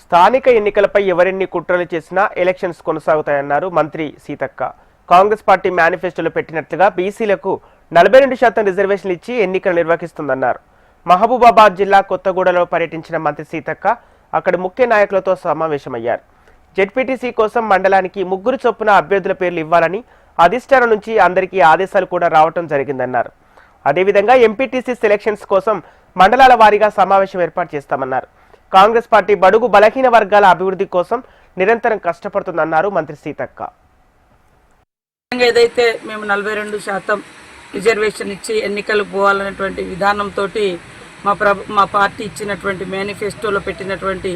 స్థానిక ఎన్నికలపై ఎవరెన్ని కుట్రలు చేసినా ఎలక్షన్స్ కొనసాగుతాయన్నారు మంత్రి సీతక్క. కాంగ్రెస్ పార్టీ మేనిఫెస్టోలో పెట్టినట్లుగా బీసీలకు 42% రిజర్వేషన్లు ఇచ్చి ఎన్నికలు నిర్వహిస్తుందన్నారు. మహబూబాబాద్ జిల్లా కొత్తగూడలో పర్యటించిన మంత్రి సీతక్క అక్కడి ముఖ్య నాయకులతో సమావేశమయ్యారు. జెడ్పీటీసీ కోసం మండలానికి 3 చొప్పున అభ్యర్థుల పేర్లు ఇవ్వాలని అధిష్టానం నుంచి అందరికీ ఆదేశాలు కూడా రావటం జరిగిందన్నారు. అదేవిధంగా ఎంపీటీసీ సెలక్షన్స్ కోసం మండలాల వారీగా సమావేశం ఏర్పాటు చేస్తామన్నారు. కాంగ్రెస్ పార్టీ బడుగు బలహీన వర్గాల అభివృద్ధి కోసం నిరంతరం కష్టపడుతుందన్నారు మంత్రి సీతక్క. ఏదైతే మేము 42% రిజర్వేషన్ ఇచ్చి ఎన్నికలకు పోవాలనేటువంటి విధానంతో మా పార్టీ ఇచ్చినటువంటి మేనిఫెస్టోలో పెట్టినటువంటి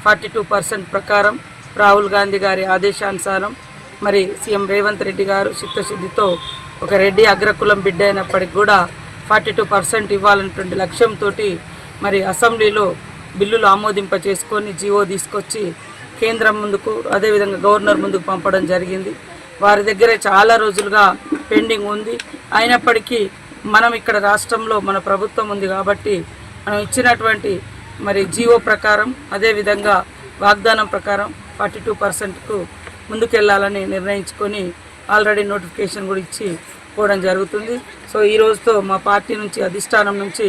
42% ప్రకారం రాహుల్ గాంధీ గారి ఆదేశానుసారం మరి సీఎం రేవంత్ రెడ్డి గారు చిత్తశుద్ధితో ఒక రెడ్డి అగ్రకులం బిడ్డ అయినప్పటికీ కూడా 42% ఇవ్వాలనేటువంటి లక్ష్యంతో మరి అసెంబ్లీలో బిల్లులు ఆమోదింప చేసుకొని జీవో తీసుకొచ్చి కేంద్రం ముందుకు అదేవిధంగా గవర్నర్ ముందుకు పంపడం జరిగింది. వారి దగ్గర చాలా రోజులుగా పెండింగ్ ఉంది. అయినప్పటికీ మనం ఇక్కడ రాష్ట్రంలో మన ప్రభుత్వం ఉంది కాబట్టి మనం ఇచ్చినటువంటి మరి జీవో ప్రకారం అదేవిధంగా వాగ్దానం ప్రకారం 42%కు ముందుకెళ్లాలని నిర్ణయించుకొని ఆల్రెడీ నోటిఫికేషన్ కూడా ఇచ్చి పోవడం జరుగుతుంది. సో ఈ రోజుతో మా పార్టీ నుంచి అధిష్టానం నుంచి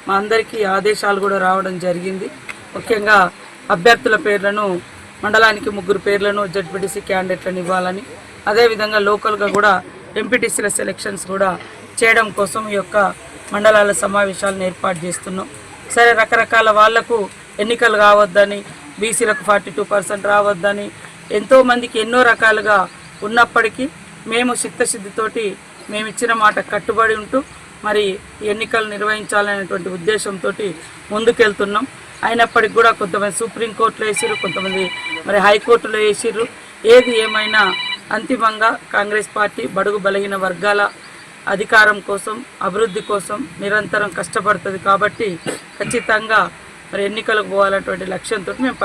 మా అందరికీ ఆదేశాలు కూడా రావడం జరిగింది. ముఖ్యంగా అభ్యర్థుల పేర్లను మండలానికి 3 పేర్లను జెడ్పీటీసీ క్యాండిడేట్లను ఇవ్వాలని అదేవిధంగా లోకల్గా కూడా ఎంపీటీసీల సెలక్షన్స్ కూడా చేయడం కోసం ఈ యొక్క మండలాల సమావేశాలను ఏర్పాటు చేస్తున్నాం. సరే, రకరకాల వాళ్లకు ఎన్నికలు కావద్దని, బీసీలకు 42% రావద్దని ఎంతోమందికి ఎన్నో రకాలుగా ఉన్నప్పటికీ మేము చిత్తశుద్ధితోటి మేము ఇచ్చిన మాట కట్టుబడి ఉంటూ మరి ఎన్నికలు నిర్వహించాలనేటువంటి ఉద్దేశంతో ముందుకెళ్తున్నాం. అయినప్పటికీ కూడా కొంతమంది సుప్రీంకోర్టులో వేసిర్రు, కొంతమంది మరి హైకోర్టులో వేసిర్రు. ఏది ఏమైనా అంతిమంగా కాంగ్రెస్ పార్టీ బడుగు బలహీన వర్గాల అధికారం కోసం అభివృద్ధి కోసం నిరంతరం కష్టపడుతుంది. కాబట్టి ఖచ్చితంగా మరి ఎన్నికలకు పోవాలనేటువంటి లక్ష్యంతో మేము